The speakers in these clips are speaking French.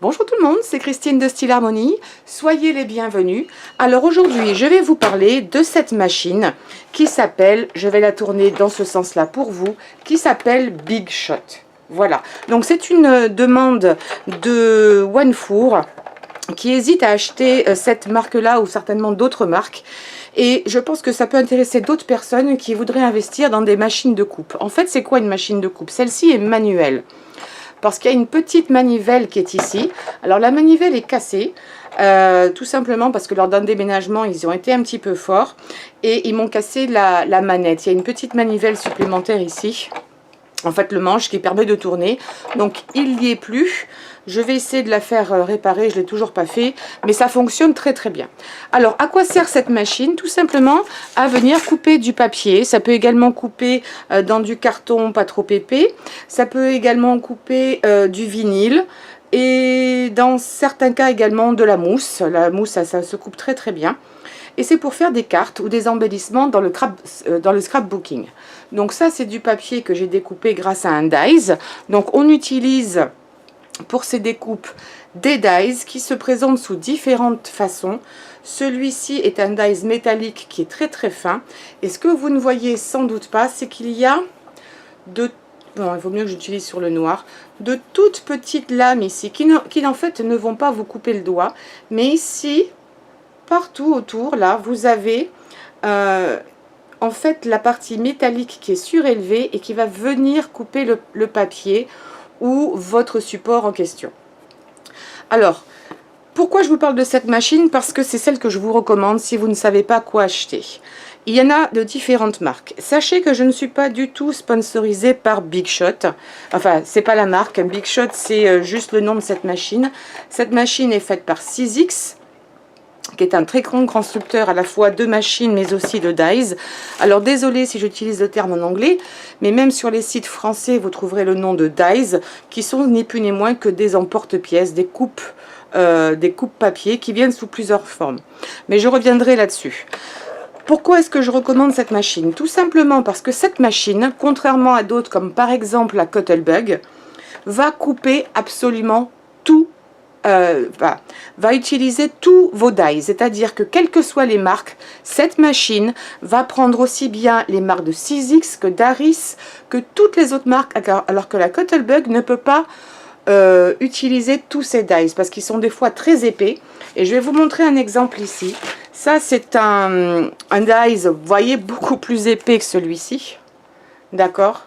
Bonjour tout le monde, c'est Christine de Style Harmonie, soyez les bienvenus. Alors aujourd'hui, je vais vous parler de cette machine qui s'appelle, je vais la tourner dans ce sens-là pour vous, qui s'appelle Big Shot. Voilà, donc c'est une demande de Wanfour qui hésite à acheter cette marque-là ou certainement d'autres marques. Et je pense que ça peut intéresser d'autres personnes qui voudraient investir dans des machines de coupe. En fait, c'est quoi une machine de coupe? Celle-ci est manuelle. Parce qu'il y a une petite manivelle qui est ici. Alors la manivelle est cassée, tout simplement parce que lors d'un déménagement, ils ont été un petit peu forts. Et ils m'ont cassé la manette. Il y a une petite manivelle supplémentaire ici. En fait, le manche qui permet de tourner. Donc, il n'y est plus. Je vais essayer de la faire réparer. Je ne l'ai toujours pas fait. Mais ça fonctionne très très bien. Alors, à quoi sert cette machine? Tout simplement à venir couper du papier. Ça peut également couper dans du carton pas trop épais. Ça peut également couper du vinyle. Et dans certains cas également de la mousse. La mousse, ça se coupe très très bien. Et c'est pour faire des cartes ou des embellissements dans le scrapbooking. Donc ça, c'est du papier que j'ai découpé grâce à un dies. Donc on utilise pour ces découpes des dies qui se présentent sous différentes façons. Celui-ci est un dies métallique qui est très très fin. Et ce que vous ne voyez sans doute pas, c'est qu'il y a bon, il vaut mieux que j'utilise sur le noir, de toutes petites lames ici qui en fait ne vont pas vous couper le doigt. Mais ici, partout autour, là, vous avez en fait la partie métallique qui est surélevée et qui va venir couper le papier ou votre support en question. Alors, pourquoi je vous parle de cette machine? Parce que c'est celle que je vous recommande si vous ne savez pas quoi acheter. Il y en a de différentes marques. Sachez que je ne suis pas du tout sponsorisée par Big Shot. Enfin, c'est pas la marque. Big Shot, c'est juste le nom de cette machine. Cette machine est faite par Sizzix, qui est un très grand constructeur à la fois de machines mais aussi de dies. Alors désolé si j'utilise le terme en anglais, mais même sur les sites français vous trouverez le nom de dies, qui sont ni plus ni moins que des emporte-pièces, des coupes papier qui viennent sous plusieurs formes. Mais je reviendrai là-dessus. Pourquoi est-ce que je recommande cette machine? Tout simplement parce que cette machine, contrairement à d'autres comme par exemple la Cuttlebug, va couper absolument tout. Va utiliser tous vos dies, c'est-à-dire que quelles que soient les marques, cette machine va prendre aussi bien les marques de Sizzix que d'Aris, que toutes les autres marques, alors que la Cuttlebug ne peut pas utiliser tous ces dies, parce qu'ils sont des fois très épais. Et je vais vous montrer un exemple ici. Ça, c'est un dies, vous voyez, beaucoup plus épais que celui-ci. D'accord,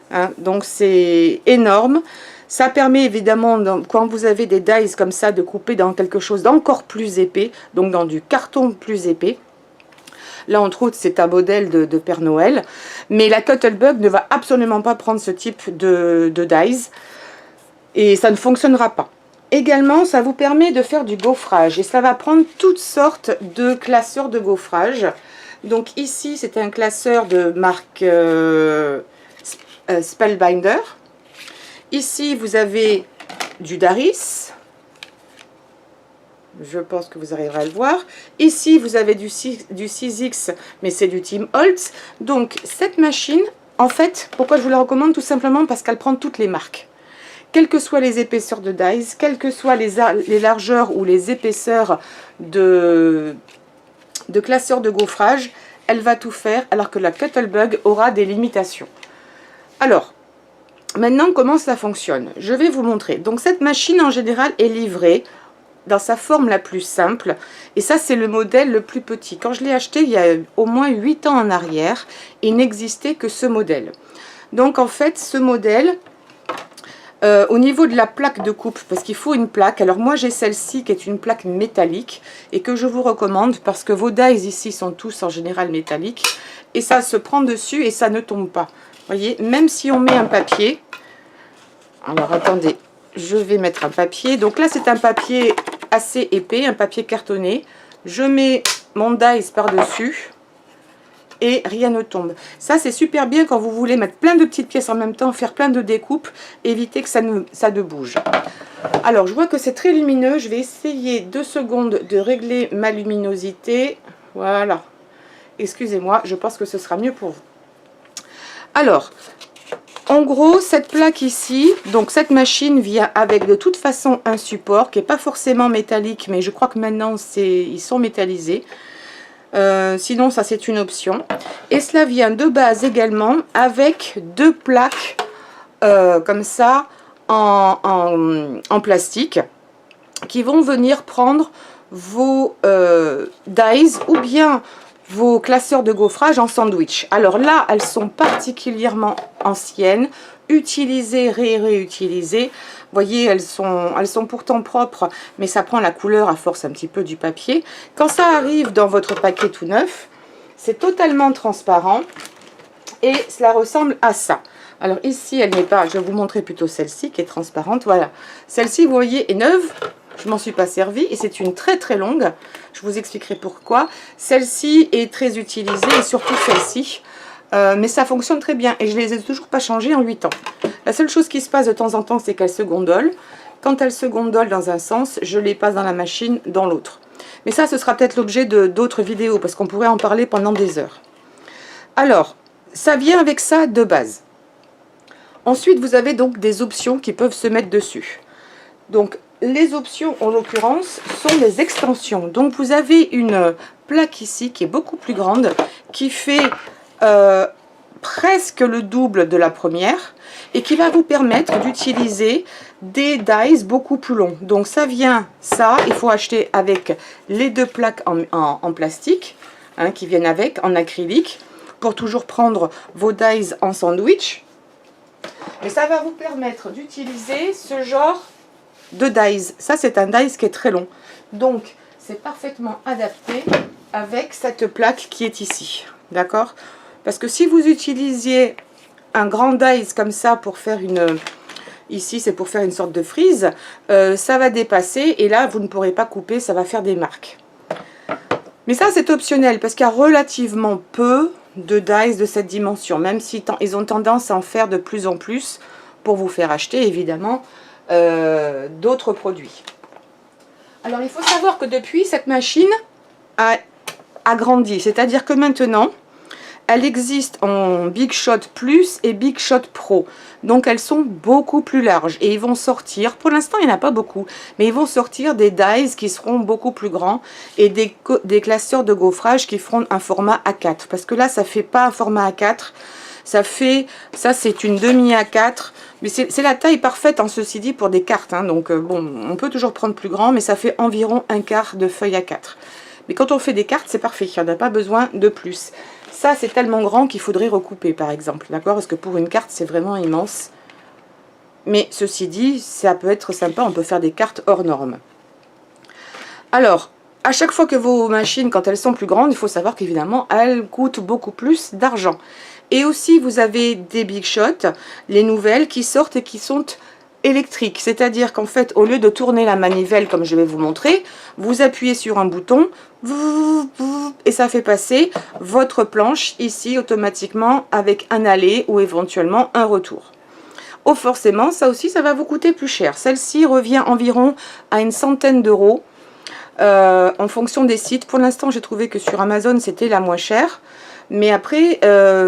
hein, donc c'est énorme. Ça permet évidemment, quand vous avez des dies comme ça, de couper dans quelque chose d'encore plus épais, donc dans du carton plus épais. Là, entre autres, c'est un modèle de Père Noël. Mais la Cuttlebug ne va absolument pas prendre ce type de dies. Et ça ne fonctionnera pas. Également, ça vous permet de faire du gaufrage. Et ça va prendre toutes sortes de classeurs de gaufrage. Donc ici, c'est un classeur de marque Spellbinder. Ici, vous avez du Daris. Je pense que vous arriverez à le voir. Ici, vous avez du Sizzix, mais c'est du Tim Holtz. Donc, cette machine, en fait, pourquoi je vous la recommande? Tout simplement parce qu'elle prend toutes les marques. Quelles que soient les épaisseurs de dies, quelles que soient les largeurs ou les épaisseurs de classeurs de gaufrage, elle va tout faire, alors que la Cuttlebug aura des limitations. Alors, maintenant, comment ça fonctionne? Je vais vous montrer. Donc, cette machine, en général, est livrée dans sa forme la plus simple. Et ça, c'est le modèle le plus petit. Quand je l'ai acheté, il y a au moins 8 ans en arrière, il n'existait que ce modèle. Donc, en fait, ce modèle, au niveau de la plaque de coupe, parce qu'il faut une plaque. Alors, moi, j'ai celle-ci qui est une plaque métallique et que je vous recommande parce que vos dies ici sont tous en général métalliques. Et ça se prend dessus et ça ne tombe pas. Voyez, même si on met un papier, alors attendez, je vais mettre un papier. Donc là, c'est un papier assez épais, un papier cartonné. Je mets mon dies par-dessus et rien ne tombe. Ça, c'est super bien quand vous voulez mettre plein de petites pièces en même temps, faire plein de découpes, éviter que ça ne bouge. Alors, je vois que c'est très lumineux. Je vais essayer 2 secondes de régler ma luminosité. Voilà. Excusez-moi, je pense que ce sera mieux pour vous. Alors, En gros, cette plaque ici, donc cette machine vient avec de toute façon un support qui n'est pas forcément métallique, mais je crois que maintenant ils sont métallisés. Sinon, ça c'est une option. Et cela vient de base également avec deux plaques comme ça en plastique qui vont venir prendre vos dies ou bien vos classeurs de gaufrage en sandwich. Alors là, elles sont particulièrement anciennes, utilisées, réutilisées. Vous voyez, elles sont pourtant propres, mais ça prend la couleur à force un petit peu du papier. Quand ça arrive dans votre paquet tout neuf, c'est totalement transparent et cela ressemble à ça. Alors ici, elle n'est pas, je vais vous montrer plutôt celle-ci qui est transparente. Voilà, celle-ci, vous voyez, est neuve. Je m'en suis pas servie et c'est une très très longue. Je vous expliquerai pourquoi. Celle-ci est très utilisée et surtout celle-ci. Mais ça fonctionne très bien et je les ai toujours pas changées en 8 ans. La seule chose qui se passe de temps en temps, c'est qu'elles se gondolent. Quand elles se gondolent dans un sens, je les passe dans la machine dans l'autre. Mais ça, ce sera peut-être l'objet d'autres vidéos parce qu'on pourrait en parler pendant des heures. Alors, ça vient avec ça de base. Ensuite, vous avez donc des options qui peuvent se mettre dessus. Donc, les options, en l'occurrence, sont des extensions. Donc, vous avez une plaque ici qui est beaucoup plus grande, qui fait presque le double de la première et qui va vous permettre d'utiliser des dies beaucoup plus longs. Donc, ça vient, ça, il faut acheter avec les deux plaques en plastique, hein, qui viennent avec, en acrylique, pour toujours prendre vos dies en sandwich. Et ça va vous permettre d'utiliser ce genre de dies. Ça, c'est un dies qui est très long. Donc, c'est parfaitement adapté avec cette plaque qui est ici. D'accord? Parce que si vous utilisiez un grand dies comme ça pour faire une... Ici, c'est pour faire une sorte de frise. Ça va dépasser et là, vous ne pourrez pas couper. Ça va faire des marques. Mais ça, c'est optionnel parce qu'il y a relativement peu de dies de cette dimension. Même si ils ont tendance à en faire de plus en plus pour vous faire acheter, évidemment, d'autres produits. Alors, il faut savoir que depuis, cette machine a grandi. C'est-à-dire que maintenant, elle existe en Big Shot Plus et Big Shot Pro. Donc, elles sont beaucoup plus larges. Et ils vont sortir, pour l'instant, il n'y en a pas beaucoup, mais ils vont sortir des dies qui seront beaucoup plus grands et des classeurs de gaufrage qui feront un format A4. Parce que là, ça ne fait pas un format A4. Ça, c'est une demi A4. Mais c'est la taille parfaite, en ceci dit, pour des cartes. Hein. Donc, bon, on peut toujours prendre plus grand, mais ça fait environ un quart de feuille A4. Mais quand on fait des cartes, c'est parfait. Il n'y en a pas besoin de plus. Ça, c'est tellement grand qu'il faudrait recouper, par exemple. D'accord? Parce que pour une carte, c'est vraiment immense. Mais ceci dit, ça peut être sympa. On peut faire des cartes hors normes. Alors, à chaque fois que vos machines, quand elles sont plus grandes, il faut savoir qu'évidemment, elles coûtent beaucoup plus d'argent. Et aussi, vous avez des Big Shot, les nouvelles qui sortent et qui sont électriques. C'est-à-dire qu'en fait, au lieu de tourner la manivelle, comme je vais vous montrer, vous appuyez sur un bouton et ça fait passer votre planche ici automatiquement avec un aller ou éventuellement un retour. Oh, forcément, ça aussi, ça va vous coûter plus cher. Celle-ci revient environ à une centaine d'euros en fonction des sites. Pour l'instant, j'ai trouvé que sur Amazon, c'était la moins chère. Mais après,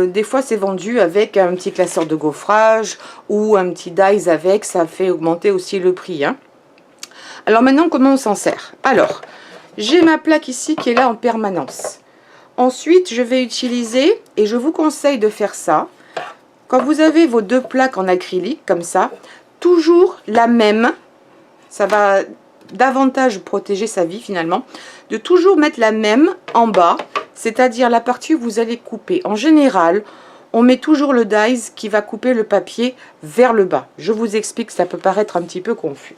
des fois, c'est vendu avec un petit classeur de gaufrage ou un petit dies avec. Ça fait augmenter aussi le prix. Hein. Alors maintenant, comment on s'en sert? Alors, j'ai ma plaque ici qui est là en permanence. Ensuite, je vais utiliser, et je vous conseille de faire ça, quand vous avez vos deux plaques en acrylique, comme ça, toujours la même, ça va davantage protéger sa vie finalement, de toujours mettre la même en bas, c'est-à-dire la partie où vous allez couper. En général, on met toujours le dies qui va couper le papier vers le bas. Je vous explique, ça peut paraître un petit peu confus.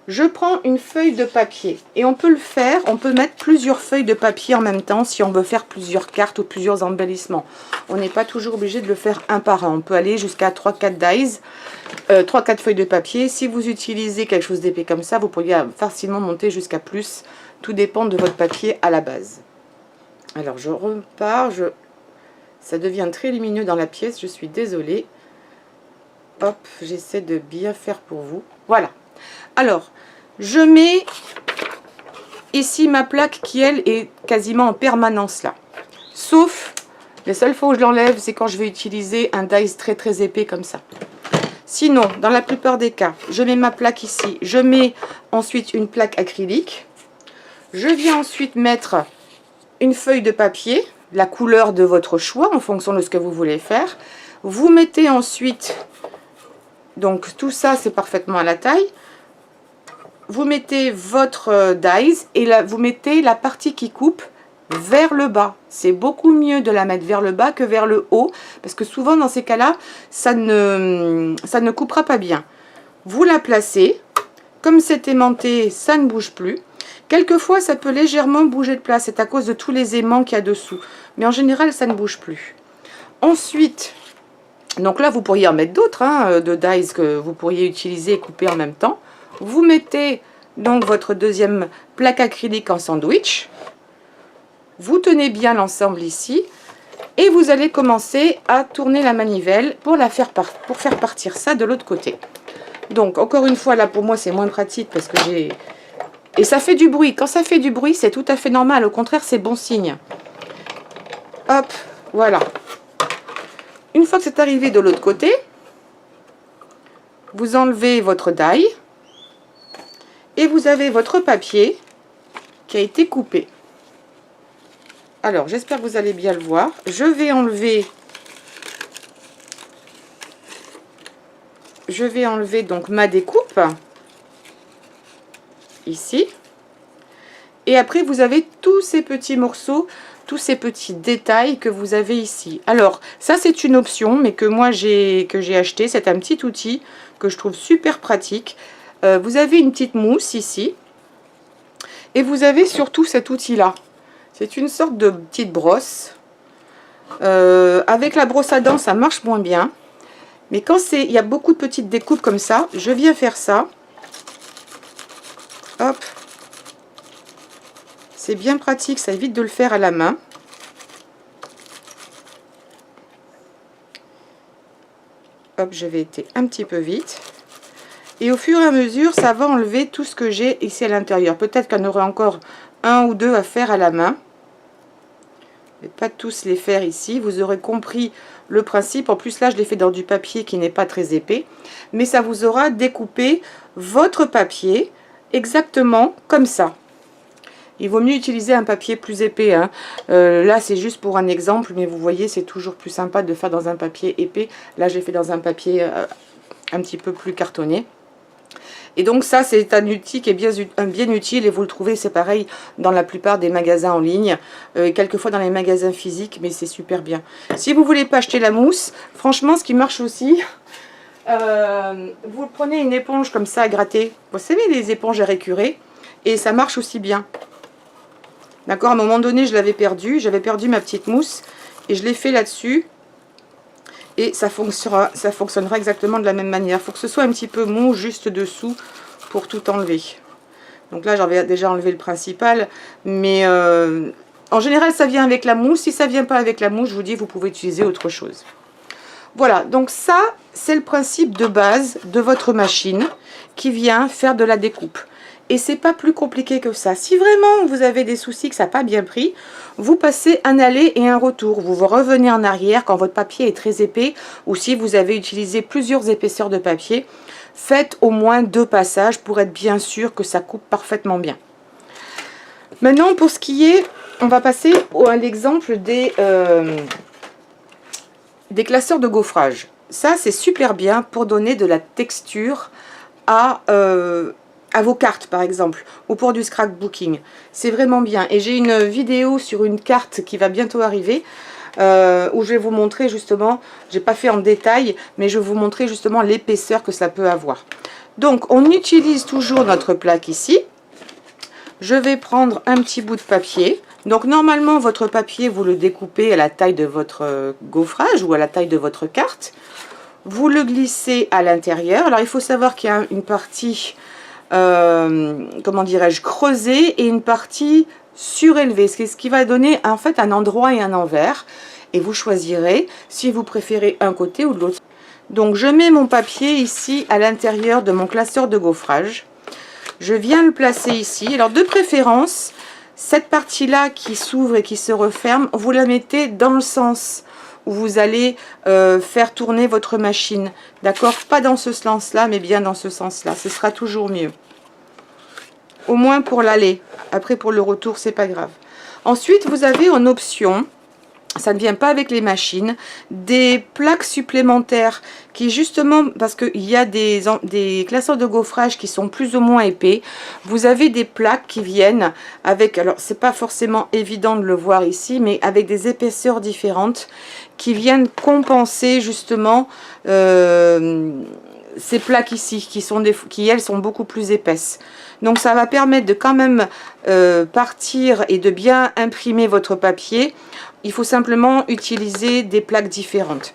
Je prends une feuille de papier et on peut le faire, on peut mettre plusieurs feuilles de papier en même temps si on veut faire plusieurs cartes ou plusieurs embellissements. On n'est pas toujours obligé de le faire un par un. On peut aller jusqu'à 3-4 dies, 3-4 feuilles de papier. Si vous utilisez quelque chose d'épais comme ça, vous pourriez facilement monter jusqu'à plus. Tout dépend de votre papier à la base. Alors je repars, ça devient très lumineux dans la pièce, je suis désolée. Hop, j'essaie de bien faire pour vous. Voilà. Alors, je mets ici ma plaque qui, elle, est quasiment en permanence là. Sauf Les seules fois où je l'enlève, c'est quand je vais utiliser un dies très épais comme ça. Sinon, dans la plupart des cas, je mets ma plaque ici. Je mets ensuite une plaque acrylique. Je viens ensuite mettre une feuille de papier, la couleur de votre choix en fonction de ce que vous voulez faire. Vous mettez ensuite, donc tout ça c'est parfaitement à la taille. Vous mettez votre dies et là, vous mettez la partie qui coupe vers le bas. C'est beaucoup mieux de la mettre vers le bas que vers le haut, parce que souvent dans ces cas-là, ça ne coupera pas bien. Vous la placez, comme c'est aimanté, ça ne bouge plus. Quelquefois, ça peut légèrement bouger de place, c'est à cause de tous les aimants qu'il y a dessous. Mais en général, ça ne bouge plus. Ensuite, donc là, vous pourriez en mettre d'autres, hein, de dies que vous pourriez utiliser et couper en même temps. Vous mettez donc votre deuxième plaque acrylique en sandwich. Vous tenez bien l'ensemble ici. Et vous allez commencer à tourner la manivelle pour faire partir ça de l'autre côté. Donc, encore une fois, là, pour moi, c'est moins pratique parce que j'ai... Et ça fait du bruit. Quand ça fait du bruit, c'est tout à fait normal. Au contraire, c'est bon signe. Hop, voilà. Une fois que c'est arrivé de l'autre côté, vous enlevez votre die et vous avez votre papier qui a été coupé. Alors, j'espère que vous allez bien le voir. Je vais enlever donc ma découpe ici. Et après, vous avez tous ces petits morceaux, tous ces petits détails que vous avez ici. Alors, ça, c'est une option, mais que moi, j'ai acheté. C'est un petit outil que je trouve super pratique. Vous avez une petite mousse ici. Et vous avez surtout cet outil-là. C'est une sorte de petite brosse. Avec la brosse à dents, ça marche moins bien. Mais quand il y a beaucoup de petites découpes comme ça, je viens faire ça. Hop. C'est bien pratique, ça évite de le faire à la main. Hop, je vais été un petit peu vite. Et au fur et à mesure, ça va enlever tout ce que j'ai ici à l'intérieur. Peut-être qu'il y en aurait encore un ou deux à faire à la main. Je ne vais pas tous les faire ici. Vous aurez compris le principe. En plus, là, je l'ai fait dans du papier qui n'est pas très épais. Mais ça vous aura découpé votre papier exactement comme ça. Il vaut mieux utiliser un papier plus épais, hein. Là, c'est juste pour un exemple, mais vous voyez, c'est toujours plus sympa de faire dans un papier épais. Là, j'ai fait dans un papier un petit peu plus cartonné. Et donc ça, c'est un outil qui est bien utile et vous le trouvez, c'est pareil, dans la plupart des magasins en ligne, quelquefois dans les magasins physiques, mais c'est super bien. Si vous ne voulez pas acheter la mousse, franchement, ce qui marche aussi, vous prenez une éponge comme ça à gratter. Vous savez, les éponges à récurer, et ça marche aussi bien. D'accord, à un moment donné, je l'avais perdu. J'avais perdu ma petite mousse et je l'ai fait là-dessus. Et ça fonctionnera exactement de la même manière. Il faut que ce soit un petit peu mou juste dessous pour tout enlever. Donc là, j'avais déjà enlevé le principal. Mais en général, ça vient avec la mousse. Si ça ne vient pas avec la mousse, je vous dis, vous pouvez utiliser autre chose. Voilà, donc ça, c'est le principe de base de votre machine qui vient faire de la découpe. Et c'est pas plus compliqué que ça. Si vraiment vous avez des soucis que ça n'a pas bien pris, vous passez un aller et un retour. Vous revenez en arrière quand votre papier est très épais ou si vous avez utilisé plusieurs épaisseurs de papier. Faites au moins 2 passages pour être bien sûr que ça coupe parfaitement bien. Maintenant, pour ce qui est, on va passer à l'exemple des classeurs de gaufrage. Ça, c'est super bien pour donner de la texture à vos cartes par exemple, ou pour du scrapbooking. C'est vraiment bien. Et j'ai une vidéo sur une carte qui va bientôt arriver, où je vais vous montrer justement, j'ai pas fait en détail, mais je vais vous montrer justement l'épaisseur que ça peut avoir. Donc on utilise toujours notre plaque ici. Je vais prendre un petit bout de papier. Donc normalement votre papier, vous le découpez à la taille de votre gaufrage ou à la taille de votre carte. Vous le glissez à l'intérieur. Alors il faut savoir qu'il y a une partie comment dirais-je, creusée et une partie surélevée, c'est ce qui va donner en fait un endroit et un envers, et vous choisirez si vous préférez un côté ou de l'autre. Donc je mets mon papier ici à l'intérieur de mon classeur de gaufrage, je viens le placer ici. Alors de préférence, Cette partie-là qui s'ouvre et qui se referme, vous la mettez dans le sens où vous allez faire tourner votre machine. D'accord? Pas dans ce sens-là, mais bien dans ce sens-là. Ce sera toujours mieux. Au moins pour l'aller. Après, pour le retour, c'est pas grave. Ensuite, vous avez en option, ça ne vient pas avec les machines, des plaques supplémentaires qui justement, parce qu'il y a des classeurs de gaufrage qui sont plus ou moins épais, vous avez des plaques qui viennent avec, alors c'est pas forcément évident de le voir ici, mais avec des épaisseurs différentes qui viennent compenser justement ces plaques ici qui elles sont beaucoup plus épaisses. Donc ça va permettre de quand même partir et de bien imprimer votre papier. Il faut simplement utiliser des plaques différentes.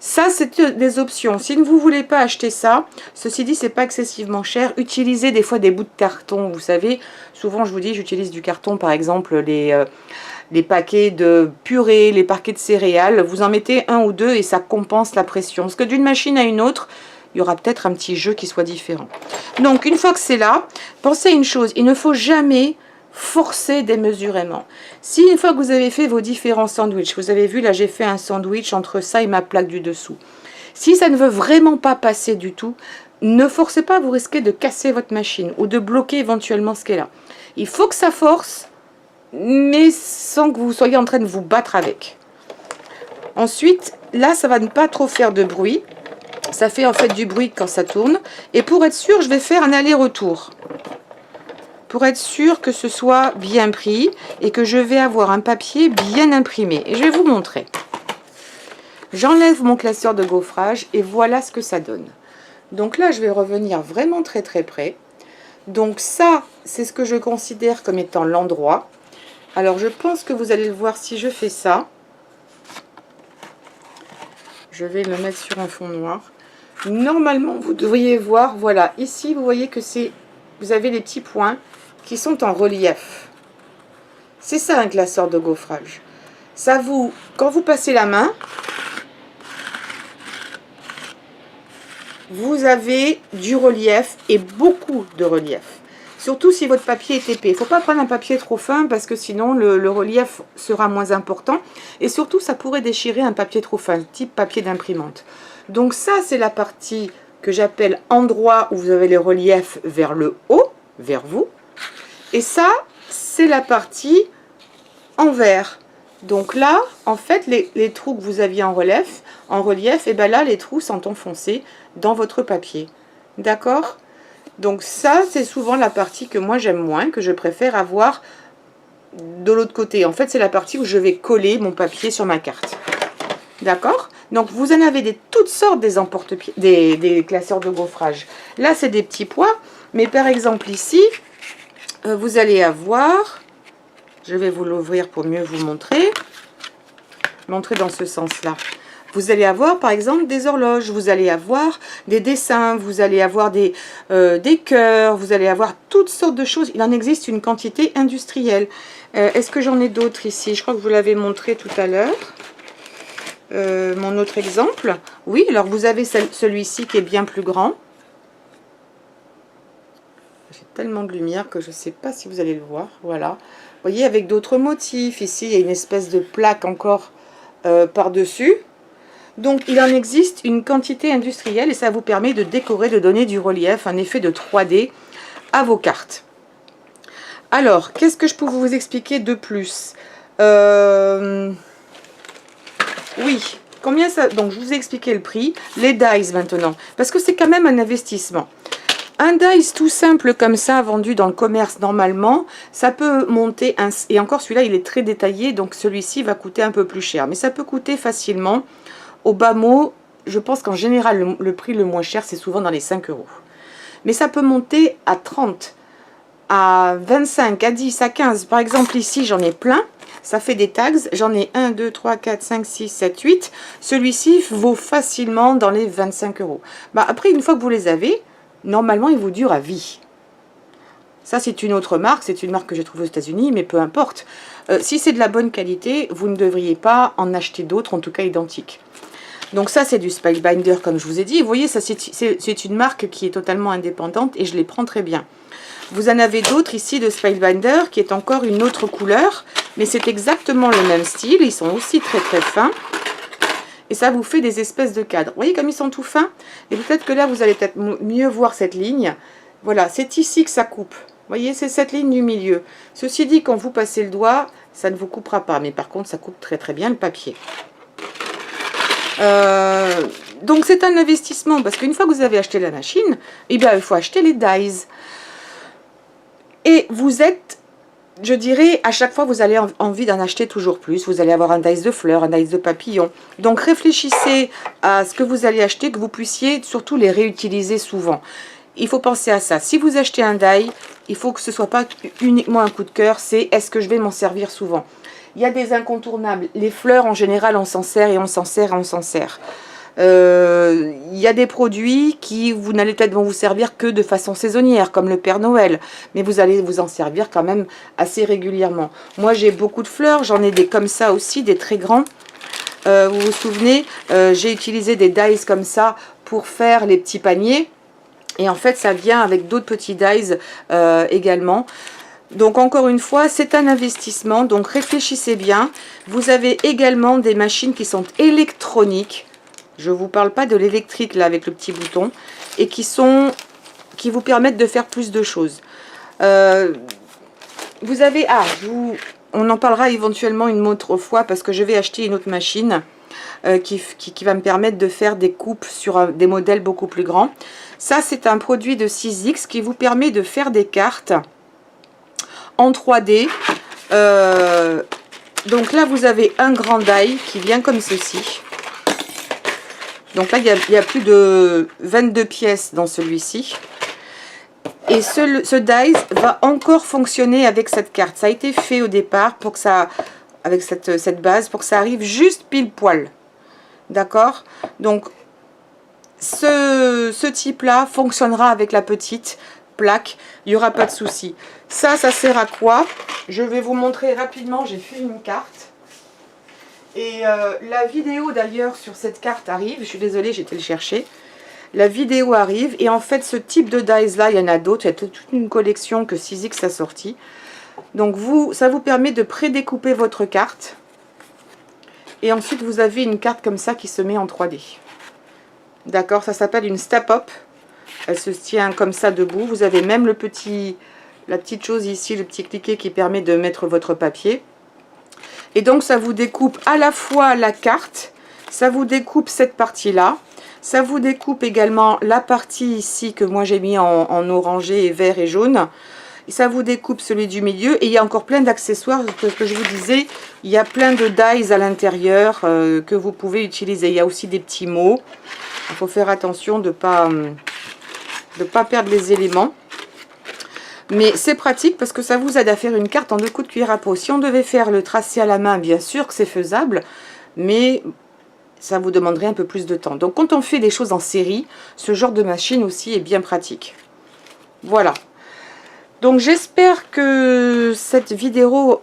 Ça, c'est des options. Si vous ne voulez pas acheter ça, ceci dit, c'est pas excessivement cher. Utilisez des fois des bouts de carton. Vous savez, souvent je vous dis, j'utilise du carton, par exemple, les paquets de purée, les paquets de céréales. Vous en mettez un ou deux et ça compense la pression. Parce que d'une machine à une autre, il y aura peut-être un petit jeu qui soit différent. Donc, une fois que c'est là, pensez à une chose. Il ne faut jamais forcer démesurément. Si une fois que vous avez fait vos différents sandwichs, vous avez vu là j'ai fait un sandwich entre ça et ma plaque du dessous. Si ça ne veut vraiment pas passer du tout, ne forcez pas, vous risquez de casser votre machine ou de bloquer éventuellement ce qui est là. Il faut que ça force, mais sans que vous soyez en train de vous battre avec. Ensuite, là ça va ne pas trop faire de bruit. Ça fait en fait du bruit quand ça tourne. Et pour être sûr, je vais faire un aller-retour. Pour être sûr que ce soit bien pris et que je vais avoir un papier bien imprimé. Et je vais vous montrer. J'enlève mon classeur de gaufrage et voilà ce que ça donne. Donc là, je vais revenir vraiment très très près. Donc ça, c'est ce que je considère comme étant l'endroit. Alors je pense que vous allez le voir si je fais ça. Je vais le mettre sur un fond noir. Normalement, vous devriez voir, voilà, ici, vous voyez que vous avez les petits points qui sont en relief. C'est ça un classeur de gaufrage. Ça quand vous passez la main, vous avez du relief et beaucoup de relief. Surtout si votre papier est épais. Il ne faut pas prendre un papier trop fin parce que sinon le relief sera moins important. Et surtout, ça pourrait déchirer un papier trop fin, type papier d'imprimante. Donc ça, c'est la partie que j'appelle endroit où vous avez les reliefs vers le haut, vers vous. Et ça, c'est la partie envers. Donc là, en fait, les trous que vous aviez en relief, et bien là, les trous sont enfoncés dans votre papier. D'accord? Donc ça, c'est souvent la partie que moi j'aime moins, que je préfère avoir de l'autre côté. En fait, c'est la partie où je vais coller mon papier sur ma carte. D'accord? Donc vous en avez toutes sortes des classeurs de gaufrage. Là, c'est des petits pois. Mais par exemple ici, vous allez avoir, je vais vous l'ouvrir pour mieux vous montrer dans ce sens-là. Vous allez avoir par exemple des horloges, vous allez avoir des dessins, vous allez avoir des cœurs, vous allez avoir toutes sortes de choses. Il en existe une quantité industrielle. Est-ce que j'en ai d'autres ici? Je crois que vous l'avez montré tout à l'heure. Mon autre exemple. Oui, alors vous avez celui-ci qui est bien plus grand. J'ai tellement de lumière que je ne sais pas si vous allez le voir. Voilà. Vous voyez, avec d'autres motifs. Ici, il y a une espèce de plaque encore par-dessus. Donc, il en existe une quantité industrielle et ça vous permet de décorer, de donner du relief, un effet de 3D à vos cartes. Alors, qu'est-ce que je peux vous expliquer de plus? Oui, combien ça... Donc, je vous ai expliqué le prix. Les dies maintenant, parce que c'est quand même un investissement. Un dice tout simple comme ça, vendu dans le commerce normalement, ça peut monter, et encore celui-là il est très détaillé, donc celui-ci va coûter un peu plus cher. Mais ça peut coûter facilement, au bas mot, je pense qu'en général le prix le moins cher c'est souvent dans les 5 €. Mais ça peut monter à 30, à 25, à 10, à 15. Par exemple ici j'en ai plein, ça fait des tags, j'en ai 1, 2, 3, 4, 5, 6, 7, 8. Celui-ci vaut facilement dans les 25 €. Bah, après une fois que vous les avez, normalement, il vous dure à vie. Ça, c'est une autre marque. C'est une marque que j'ai trouvée aux États-Unis, mais peu importe. Si c'est de la bonne qualité, vous ne devriez pas en acheter d'autres, en tout cas identiques. Donc ça, c'est du Spellbinder, comme je vous ai dit. Vous voyez, ça c'est une marque qui est totalement indépendante et je les prends très bien. Vous en avez d'autres ici de Spellbinder qui est encore une autre couleur, mais c'est exactement le même style. Ils sont aussi très très fins. Et ça vous fait des espèces de cadres. Vous voyez comme ils sont tout fins? Et peut-être que là, vous allez peut-être mieux voir cette ligne. Voilà, c'est ici que ça coupe. Vous voyez, c'est cette ligne du milieu. Ceci dit, quand vous passez le doigt, ça ne vous coupera pas. Mais par contre, ça coupe très très bien le papier. Donc c'est un investissement. Parce qu'une fois que vous avez acheté la machine, eh bien, il faut acheter les dies. Et vous êtes... Je dirais, à chaque fois, vous allez envie d'en acheter toujours plus. Vous allez avoir un dice de fleurs, un dice de papillon. Donc, réfléchissez à ce que vous allez acheter, que vous puissiez surtout les réutiliser souvent. Il faut penser à ça. Si vous achetez un die, il faut que ce ne soit pas uniquement un coup de cœur. C'est est-ce que je vais m'en servir souvent? Il y a des incontournables. Les fleurs, en général, on s'en sert et on s'en sert et on s'en sert. Il y a des produits qui vous n'allez peut-être vous servir que de façon saisonnière, comme le Père Noël, mais vous allez vous en servir quand même assez régulièrement. Moi j'ai beaucoup de fleurs, j'en ai des comme ça aussi, des très grands. Vous vous souvenez, j'ai utilisé des dies comme ça pour faire les petits paniers, et en fait ça vient avec d'autres petits dies également. Donc encore une fois, c'est un investissement, donc réfléchissez bien. Vous avez également des machines qui sont électroniques. Je ne vous parle pas de l'électrique là avec le petit bouton. Et qui vous permettent de faire plus de choses. Vous avez... on en parlera éventuellement une autre fois parce que je vais acheter une autre machine qui va me permettre de faire des coupes sur des modèles beaucoup plus grands. Ça, c'est un produit de 6X qui vous permet de faire des cartes en 3D. Donc là, vous avez un grand die qui vient comme ceci. Donc là, il y a plus de 22 pièces dans celui-ci. Et ce dice va encore fonctionner avec cette carte. Ça a été fait au départ pour que ça, avec cette base, pour que ça arrive juste pile poil. D'accord? Donc, ce type-là fonctionnera avec la petite plaque. Il n'y aura pas de souci. Ça sert à quoi? Je vais vous montrer rapidement. J'ai fait une carte. Et la vidéo d'ailleurs sur cette carte arrive, je suis désolée, j'ai été le chercher. La vidéo arrive et en fait ce type de dies là, il y en a d'autres, il y a toute une collection que 6X a sorti. Donc ça vous permet de prédécouper votre carte. Et ensuite vous avez une carte comme ça qui se met en 3D. D'accord, ça s'appelle une step-up. Elle se tient comme ça debout. Vous avez même la petite chose ici, le petit cliquet qui permet de mettre votre papier. Et donc ça vous découpe à la fois la carte, ça vous découpe cette partie-là, ça vous découpe également la partie ici que moi j'ai mis en orangé, et vert et jaune. Et ça vous découpe celui du milieu. Et il y a encore plein d'accessoires, que je vous disais, il y a plein de dies à l'intérieur que vous pouvez utiliser. Il y a aussi des petits mots. Il faut faire attention de ne pas perdre les éléments. Mais c'est pratique parce que ça vous aide à faire une carte en 2 coups de cuillère à peau. Si on devait faire le tracé à la main, bien sûr que c'est faisable, mais ça vous demanderait un peu plus de temps. Donc quand on fait des choses en série, ce genre de machine aussi est bien pratique. Voilà. Donc j'espère que cette vidéo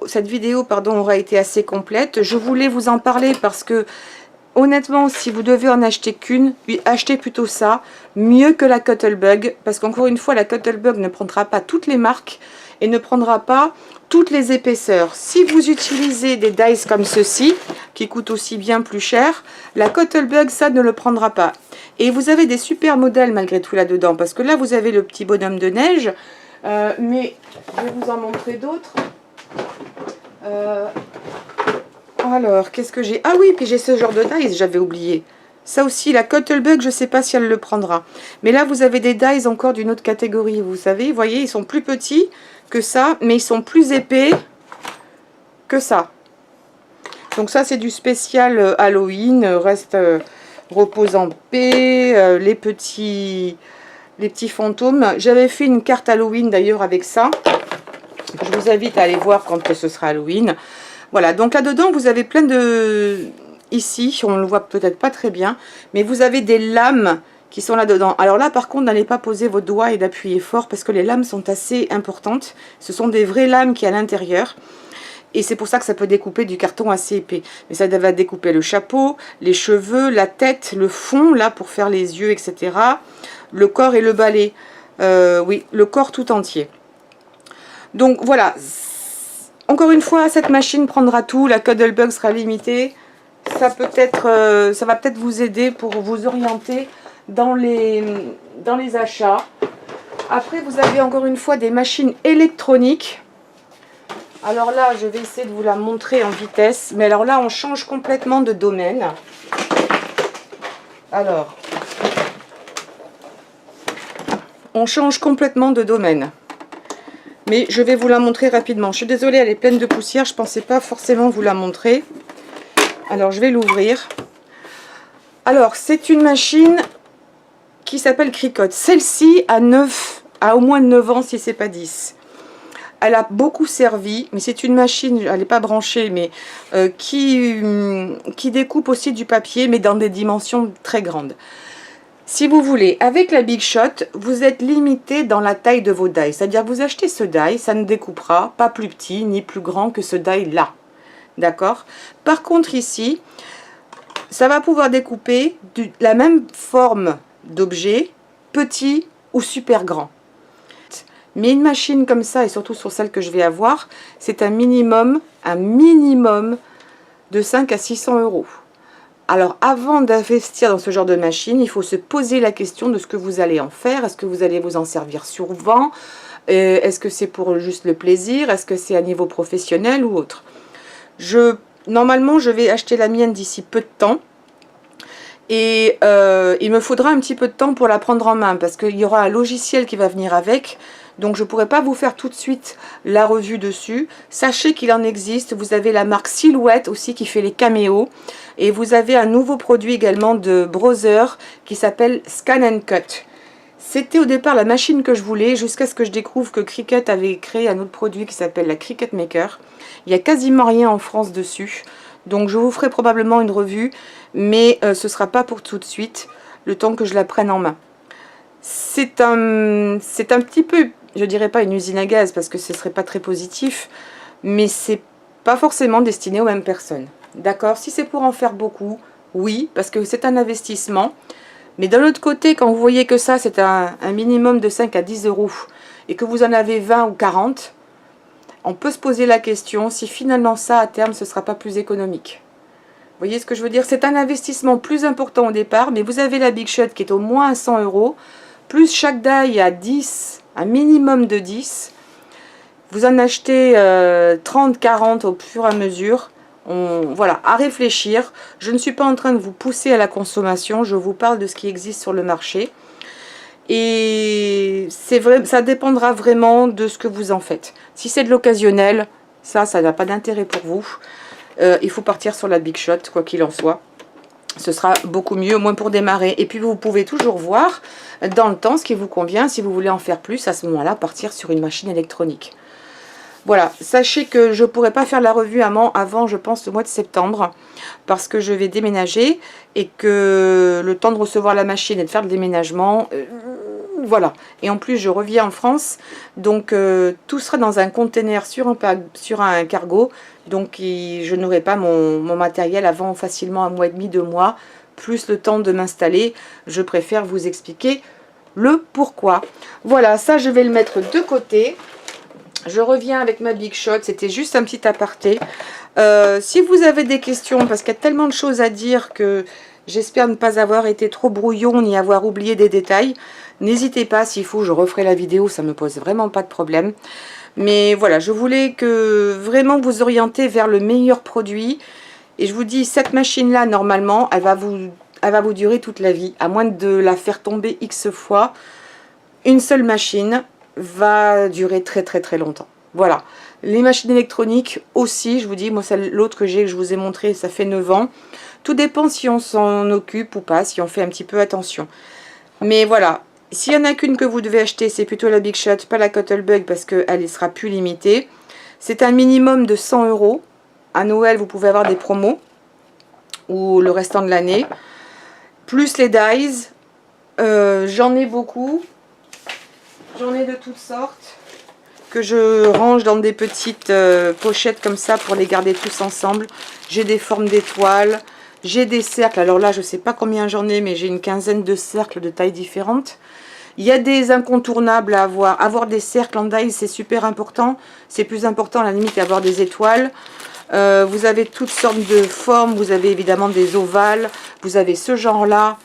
aura été assez complète. Je voulais vous en parler parce que honnêtement, si vous devez en acheter qu'une, achetez plutôt ça, mieux que la Cuttlebug, parce qu'encore une fois, la Cuttlebug ne prendra pas toutes les marques et ne prendra pas toutes les épaisseurs. Si vous utilisez des dies comme ceci, qui coûtent aussi bien plus cher, la Cuttlebug, ça ne le prendra pas. Et vous avez des super modèles malgré tout là-dedans, parce que là, vous avez le petit bonhomme de neige, mais je vais vous en montrer d'autres. Alors, qu'est-ce que j'ai? Ah oui, puis j'ai ce genre de dies, j'avais oublié. Ça aussi, la Cuttlebug, je ne sais pas si elle le prendra. Mais là, vous avez des dies encore d'une autre catégorie, vous savez. Vous voyez, ils sont plus petits que ça, mais ils sont plus épais que ça. Donc ça, c'est du spécial Halloween. Reste repose en paix, les petits fantômes. J'avais fait une carte Halloween d'ailleurs avec ça. Je vous invite à aller voir quand ce sera Halloween. Voilà, donc là-dedans, vous avez plein de... Ici, on ne le voit peut-être pas très bien, mais vous avez des lames qui sont là-dedans. Alors là, par contre, n'allez pas poser vos doigts et d'appuyer fort parce que les lames sont assez importantes. Ce sont des vraies lames qui à l'intérieur. Et c'est pour ça que ça peut découper du carton assez épais. Mais ça va découper le chapeau, les cheveux, la tête, le fond, là, pour faire les yeux, etc. Le corps et le balai. Oui, le corps tout entier. Donc voilà, encore une fois, cette machine prendra tout, la Cuddlebug sera limitée. Ça va peut-être vous aider pour vous orienter dans les achats. Après, vous avez encore une fois des machines électroniques. Alors là, je vais essayer de vous la montrer en vitesse. Mais alors là, on change complètement de domaine. Alors, on change complètement de domaine. Mais je vais vous la montrer rapidement. Je suis désolée, elle est pleine de poussière. Je ne pensais pas forcément vous la montrer. Alors, je vais l'ouvrir. Alors, c'est une machine qui s'appelle Cricut. Celle-ci a au moins 9 ans, si ce n'est pas 10. Elle a beaucoup servi, mais c'est une machine, elle n'est pas branchée, mais qui découpe aussi du papier, mais dans des dimensions très grandes. Si vous voulez, avec la Big Shot, vous êtes limité dans la taille de vos dies. C'est-à-dire que vous achetez ce die, ça ne découpera pas plus petit ni plus grand que ce die-là. D'accord? Par contre, ici, ça va pouvoir découper la même forme d'objet, petit ou super grand. Mais une machine comme ça, et surtout sur celle que je vais avoir, c'est un minimum de 5 à 600 €. Alors, avant d'investir dans ce genre de machine, il faut se poser la question de ce que vous allez en faire. Est-ce que vous allez vous en servir souvent? Est-ce que c'est pour juste le plaisir? Est-ce que c'est à niveau professionnel ou autre? Normalement, je vais acheter la mienne d'ici peu de temps. Et il me faudra un petit peu de temps pour la prendre en main parce qu'il y aura un logiciel qui va venir avec. Donc je ne pourrai pas vous faire tout de suite la revue dessus. Sachez qu'il en existe. Vous avez la marque Silhouette aussi qui fait les caméos. Et vous avez un nouveau produit également de Brother qui s'appelle Scan & Cut. C'était au départ la machine que je voulais jusqu'à ce que je découvre que Cricut avait créé un autre produit qui s'appelle la Cricut Maker. Il n'y a quasiment rien en France dessus. Donc je vous ferai probablement une revue, mais ce ne sera pas pour tout de suite, le temps que je la prenne en main. C'est un petit peu, je dirais pas une usine à gaz parce que ce ne serait pas très positif, mais c'est pas forcément destiné aux mêmes personnes. D'accord? Si c'est pour en faire beaucoup, oui, parce que c'est un investissement. Mais d'un autre côté, quand vous voyez que ça, c'est un minimum de 5 à 10 € et que vous en avez 20 ou 40, on peut se poser la question si finalement ça, à terme, ce ne sera pas plus économique. Vous voyez ce que je veux dire? C'est un investissement plus important au départ, mais vous avez la Big Shot qui est au moins à 100 €, plus chaque die à 10, un minimum de 10. Vous en achetez 30, 40 au fur et à mesure. Voilà, à réfléchir. Je ne suis pas en train de vous pousser à la consommation, je vous parle de ce qui existe sur le marché. Et c'est vrai, ça dépendra vraiment de ce que vous en faites. Si c'est de l'occasionnel, ça n'a pas d'intérêt pour vous. Il faut partir sur la Big Shot, quoi qu'il en soit. Ce sera beaucoup mieux, au moins pour démarrer. Et puis vous pouvez toujours voir dans le temps ce qui vous convient. Si vous voulez en faire plus, à ce moment-là, partir sur une machine électronique. Voilà, sachez que je ne pourrai pas faire la revue avant, je pense, le mois de septembre, parce que je vais déménager et que le temps de recevoir la machine et de faire le déménagement, voilà. Et en plus, je reviens en France, donc tout sera dans un container sur un cargo, donc je n'aurai pas mon matériel avant facilement 1 mois et demi, 2 mois, plus le temps de m'installer. Je préfère vous expliquer le pourquoi. Voilà, ça je vais le mettre de côté. Je reviens avec ma Big Shot, c'était juste un petit aparté. Si vous avez des questions, parce qu'il y a tellement de choses à dire que j'espère ne pas avoir été trop brouillon ni avoir oublié des détails, n'hésitez pas, s'il faut je referai la vidéo, ça me pose vraiment pas de problème. Mais voilà, je voulais que vraiment vous orienter vers le meilleur produit. Et je vous dis, cette machine-là, normalement, elle va vous durer toute la vie, à moins de la faire tomber X fois. Une seule machine va durer très très très longtemps. Voilà. Les machines électroniques aussi, je vous dis, moi l'autre que je vous ai montré, ça fait 9 ans. Tout dépend si on s'en occupe ou pas, si on fait un petit peu attention. Mais voilà, s'il n'y en a qu'une que vous devez acheter, c'est plutôt la Big Shot, pas la Cuddlebug, parce qu'elle sera plus limitée. C'est un minimum de 100 €. À Noël, vous pouvez avoir des promos, ou le restant de l'année. Plus les dies, j'en ai beaucoup. J'en ai de toutes sortes que je range dans des petites pochettes comme ça pour les garder tous ensemble. J'ai des formes d'étoiles, j'ai des cercles. Alors là, je ne sais pas combien j'en ai, mais j'ai une quinzaine de cercles de tailles différentes. Il y a des incontournables à avoir. Avoir des cercles en die, c'est super important. C'est plus important à la limite d'avoir des étoiles. Vous avez toutes sortes de formes. Vous avez évidemment des ovales. Vous avez ce genre-là.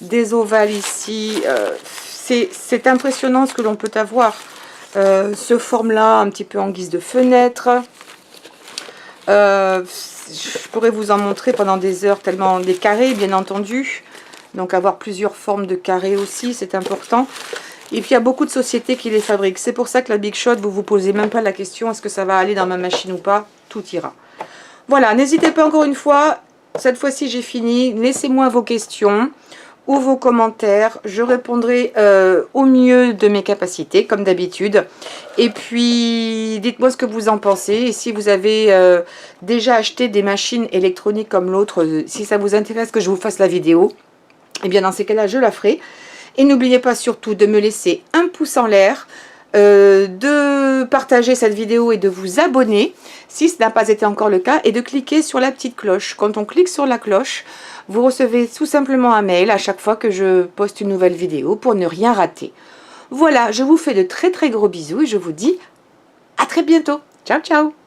Des ovales ici. C'est impressionnant ce que l'on peut avoir. Ce forme-là, un petit peu en guise de fenêtre. Je pourrais vous en montrer pendant des heures, tellement des carrés, bien entendu. Donc avoir plusieurs formes de carrés aussi, c'est important. Et puis il y a beaucoup de sociétés qui les fabriquent. C'est pour ça que la Big Shot, vous vous posez même pas la question, est-ce que ça va aller dans ma machine ou pas? Tout ira. Voilà, n'hésitez pas encore une fois. Cette fois-ci, j'ai fini. Laissez-moi vos questions ou vos commentaires. Je répondrai au mieux de mes capacités, comme d'habitude. Et puis, dites-moi ce que vous en pensez. Et si vous avez déjà acheté des machines électroniques comme l'autre, si ça vous intéresse que je vous fasse la vidéo, et bien dans ces cas-là, je la ferai. Et n'oubliez pas surtout de me laisser un pouce en l'air, de partager cette vidéo et de vous abonner si ce n'a pas été encore le cas et de cliquer sur la petite cloche. Quand on clique sur la cloche, vous recevez tout simplement un mail à chaque fois que je poste une nouvelle vidéo pour ne rien rater. Voilà, je vous fais de très très gros bisous et je vous dis à très bientôt. Ciao ciao.